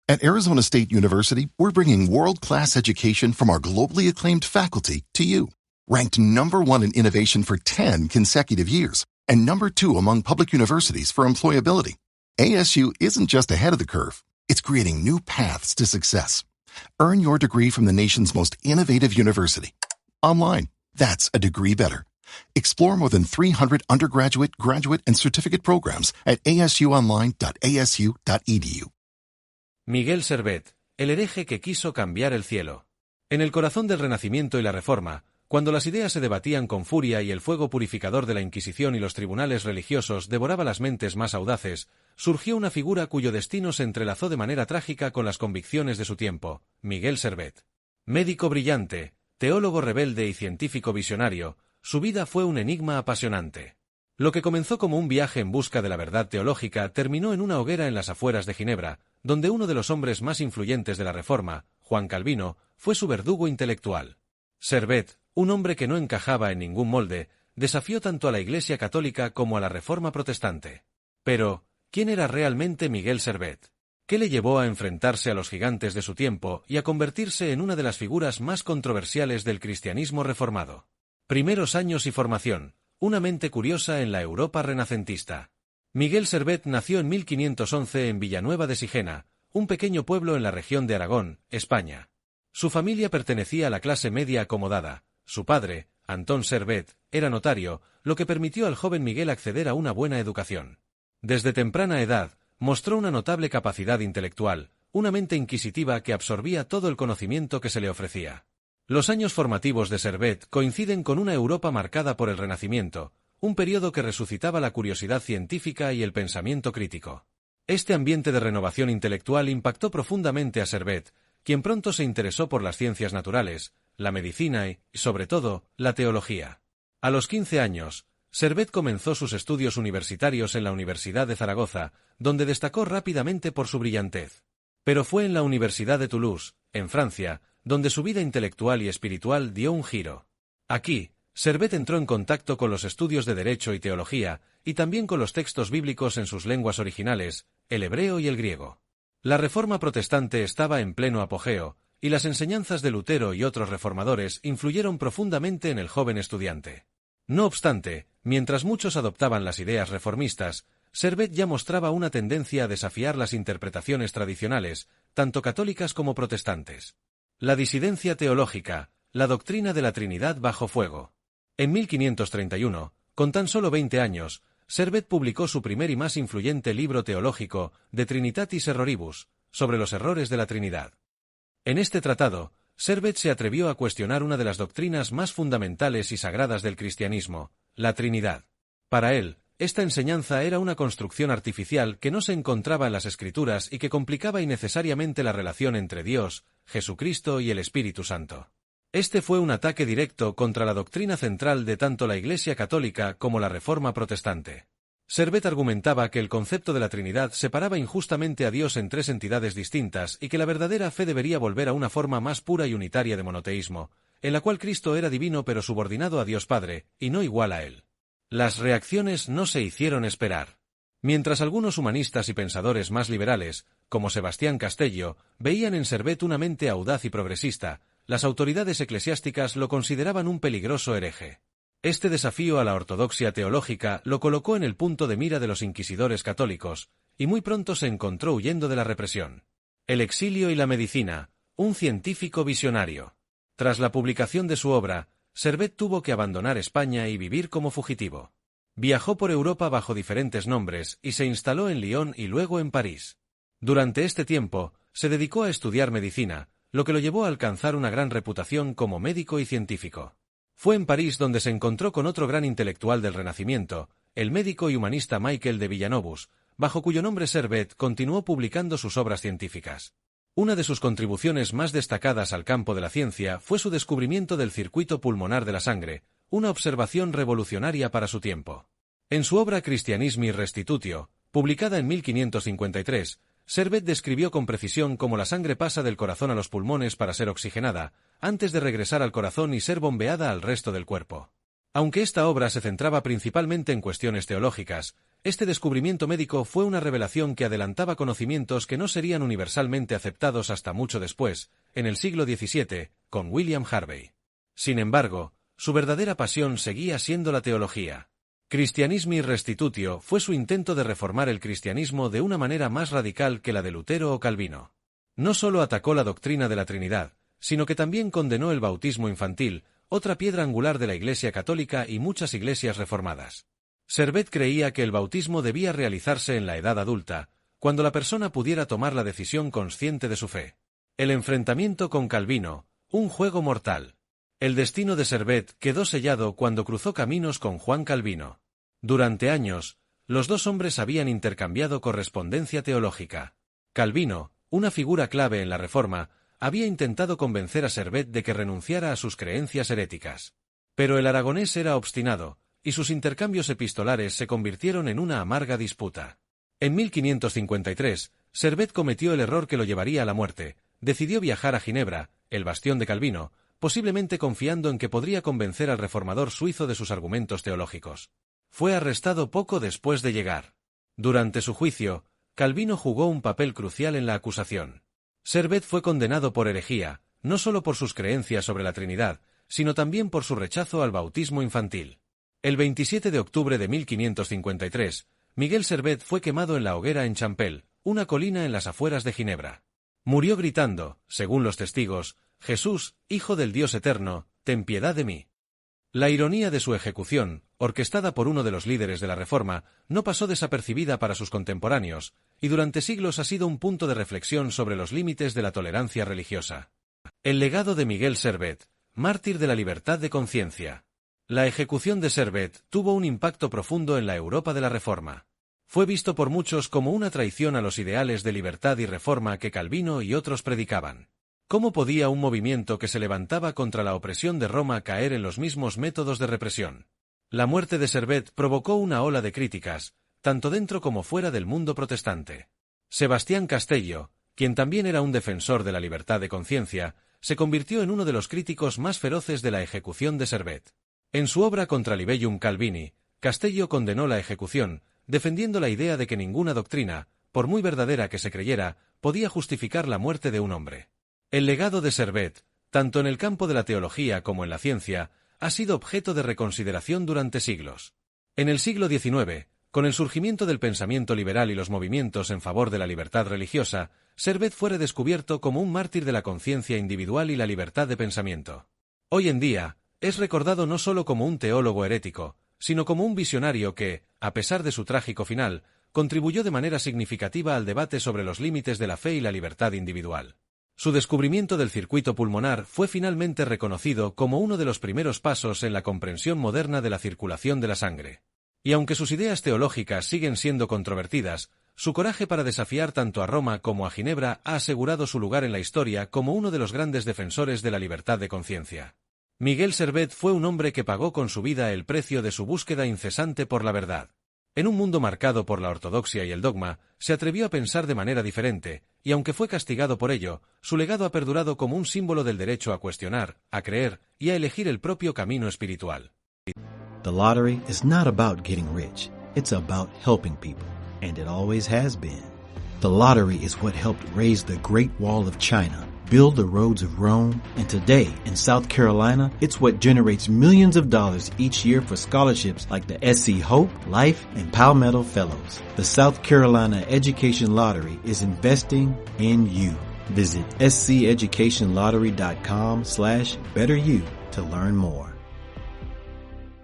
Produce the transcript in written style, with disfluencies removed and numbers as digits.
At Arizona State University, we're bringing world-class education from our globally acclaimed faculty to you. Ranked #1 in innovation for 10 consecutive years and #2 among public universities for employability. ASU isn't just ahead of the curve, it's creating new paths to success. Earn your degree from the nation's most innovative university. Online, that's a degree better. Explore more than 300 undergraduate, graduate, and certificate programs at asuonline.asu.edu. Miguel Servet, el hereje que quiso cambiar el cielo. En el corazón del Renacimiento y la Reforma, cuando las ideas se debatían con furia y el fuego purificador de la Inquisición y los tribunales religiosos devoraba las mentes más audaces, surgió una figura cuyo destino se entrelazó de manera trágica con las convicciones de su tiempo, Miguel Servet. Médico brillante, teólogo rebelde y científico visionario, su vida fue un enigma apasionante. Lo que comenzó como un viaje en busca de la verdad teológica terminó en una hoguera en las afueras de Ginebra, donde uno de los hombres más influyentes de la Reforma, Juan Calvino, fue su verdugo intelectual. Servet, un hombre que no encajaba en ningún molde, desafió tanto a la Iglesia católica como a la Reforma protestante. Pero, ¿quién era realmente Miguel Servet? ¿Qué le llevó a enfrentarse a los gigantes de su tiempo y a convertirse en una de las figuras más controversiales del cristianismo reformado? Primeros años y formación. Una mente curiosa en la Europa renacentista. Miguel Servet nació en 1511 en Villanueva de Sigena, un pequeño pueblo en la región de Aragón, España. Su familia pertenecía a la clase media acomodada. Su padre, Antón Servet, era notario, lo que permitió al joven Miguel acceder a una buena educación. Desde temprana edad, mostró una notable capacidad intelectual, una mente inquisitiva que absorbía todo el conocimiento que se le ofrecía. Los años formativos de Servet coinciden con una Europa marcada por el Renacimiento, un periodo que resucitaba la curiosidad científica y el pensamiento crítico. Este ambiente de renovación intelectual impactó profundamente a Servet, quien pronto se interesó por las ciencias naturales, la medicina y, sobre todo, la teología. A los 15 años, Servet comenzó sus estudios universitarios en la Universidad de Zaragoza, donde destacó rápidamente por su brillantez. Pero fue en la Universidad de Toulouse, en Francia, donde su vida intelectual y espiritual dio un giro. Aquí, Servet entró en contacto con los estudios de Derecho y Teología, y también con los textos bíblicos en sus lenguas originales, el hebreo y el griego. La Reforma protestante estaba en pleno apogeo, y las enseñanzas de Lutero y otros reformadores influyeron profundamente en el joven estudiante. No obstante, mientras muchos adoptaban las ideas reformistas, Servet ya mostraba una tendencia a desafiar las interpretaciones tradicionales, tanto católicas como protestantes. La disidencia teológica, la doctrina de la Trinidad bajo fuego. En 1531, con tan solo 20 años, Servet publicó su primer y más influyente libro teológico, De Trinitatis Erroribus, sobre los errores de la Trinidad. En este tratado, Servet se atrevió a cuestionar una de las doctrinas más fundamentales y sagradas del cristianismo, la Trinidad. Para él, esta enseñanza era una construcción artificial que no se encontraba en las Escrituras y que complicaba innecesariamente la relación entre Dios, Jesucristo y el Espíritu Santo. Este fue un ataque directo contra la doctrina central de tanto la Iglesia católica como la Reforma protestante. Servet argumentaba que el concepto de la Trinidad separaba injustamente a Dios en tres entidades distintas y que la verdadera fe debería volver a una forma más pura y unitaria de monoteísmo, en la cual Cristo era divino pero subordinado a Dios Padre, y no igual a Él. Las reacciones no se hicieron esperar. Mientras algunos humanistas y pensadores más liberales, como Sebastián Castello, veían en Servet una mente audaz y progresista, las autoridades eclesiásticas lo consideraban un peligroso hereje. Este desafío a la ortodoxia teológica lo colocó en el punto de mira de los inquisidores católicos, y muy pronto se encontró huyendo de la represión. El exilio y la medicina, un científico visionario. Tras la publicación de su obra, Servet tuvo que abandonar España y vivir como fugitivo. Viajó por Europa bajo diferentes nombres y se instaló en Lyon y luego en París. Durante este tiempo, se dedicó a estudiar medicina, lo que lo llevó a alcanzar una gran reputación como médico y científico. Fue en París donde se encontró con otro gran intelectual del Renacimiento, el médico y humanista Michael de Villanobus, bajo cuyo nombre Servet continuó publicando sus obras científicas. Una de sus contribuciones más destacadas al campo de la ciencia fue su descubrimiento del circuito pulmonar de la sangre, una observación revolucionaria para su tiempo. En su obra Christianismi Restitutio, publicada en 1553, Servet describió con precisión cómo la sangre pasa del corazón a los pulmones para ser oxigenada, antes de regresar al corazón y ser bombeada al resto del cuerpo. Aunque esta obra se centraba principalmente en cuestiones teológicas, este descubrimiento médico fue una revelación que adelantaba conocimientos que no serían universalmente aceptados hasta mucho después, en el siglo XVII, con William Harvey. Sin embargo, su verdadera pasión seguía siendo la teología. Christianismi Restitutio fue su intento de reformar el cristianismo de una manera más radical que la de Lutero o Calvino. No solo atacó la doctrina de la Trinidad, sino que también condenó el bautismo infantil, otra piedra angular de la Iglesia católica y muchas iglesias reformadas. Servet creía que el bautismo debía realizarse en la edad adulta, cuando la persona pudiera tomar la decisión consciente de su fe. El enfrentamiento con Calvino, un juego mortal. El destino de Servet quedó sellado cuando cruzó caminos con Juan Calvino. Durante años, los dos hombres habían intercambiado correspondencia teológica. Calvino, una figura clave en la Reforma, había intentado convencer a Servet de que renunciara a sus creencias heréticas. Pero el aragonés era obstinado, y sus intercambios epistolares se convirtieron en una amarga disputa. En 1553, Servet cometió el error que lo llevaría a la muerte. Decidió viajar a Ginebra, el bastión de Calvino, posiblemente confiando en que podría convencer al reformador suizo de sus argumentos teológicos. Fue arrestado poco después de llegar. Durante su juicio, Calvino jugó un papel crucial en la acusación. Servet fue condenado por herejía, no solo por sus creencias sobre la Trinidad, sino también por su rechazo al bautismo infantil. El 27 de octubre de 1553, Miguel Servet fue quemado en la hoguera en Champel, una colina en las afueras de Ginebra. Murió gritando, según los testigos, «Jesús, Hijo del Dios eterno, ten piedad de mí». La ironía de su ejecución, orquestada por uno de los líderes de la Reforma, no pasó desapercibida para sus contemporáneos, y durante siglos ha sido un punto de reflexión sobre los límites de la tolerancia religiosa. El legado de Miguel Servet, mártir de la libertad de conciencia. La ejecución de Servet tuvo un impacto profundo en la Europa de la Reforma. Fue visto por muchos como una traición a los ideales de libertad y reforma que Calvino y otros predicaban. ¿Cómo podía un movimiento que se levantaba contra la opresión de Roma caer en los mismos métodos de represión? La muerte de Servet provocó una ola de críticas, tanto dentro como fuera del mundo protestante. Sebastián Castello, quien también era un defensor de la libertad de conciencia, se convirtió en uno de los críticos más feroces de la ejecución de Servet. En su obra Contra Libellum Calvini, Castello condenó la ejecución, defendiendo la idea de que ninguna doctrina, por muy verdadera que se creyera, podía justificar la muerte de un hombre. El legado de Servet, tanto en el campo de la teología como en la ciencia, ha sido objeto de reconsideración durante siglos. En el siglo XIX, con el surgimiento del pensamiento liberal y los movimientos en favor de la libertad religiosa, Servet fue redescubierto como un mártir de la conciencia individual y la libertad de pensamiento. Hoy en día, es recordado no solo como un teólogo herético, sino como un visionario que, a pesar de su trágico final, contribuyó de manera significativa al debate sobre los límites de la fe y la libertad individual. Su descubrimiento del circuito pulmonar fue finalmente reconocido como uno de los primeros pasos en la comprensión moderna de la circulación de la sangre. Y aunque sus ideas teológicas siguen siendo controvertidas, su coraje para desafiar tanto a Roma como a Ginebra ha asegurado su lugar en la historia como uno de los grandes defensores de la libertad de conciencia. Miguel Servet fue un hombre que pagó con su vida el precio de su búsqueda incesante por la verdad. En un mundo marcado por la ortodoxia y el dogma, se atrevió a pensar de manera diferente, y aunque fue castigado por ello, su legado ha perdurado como un símbolo del derecho a cuestionar, a creer y a elegir el propio camino espiritual. The lottery is not about getting rich. It's about helping people, and it always has been. The lottery is what helped raise the Great Wall of China, build the roads of Rome, and today, in South Carolina, it's what generates millions of dollars each year for scholarships like the SC Hope, Life, and Palmetto Fellows. The South Carolina Education Lottery is investing in you. Visit sceducationlottery.com/betteryou to learn more.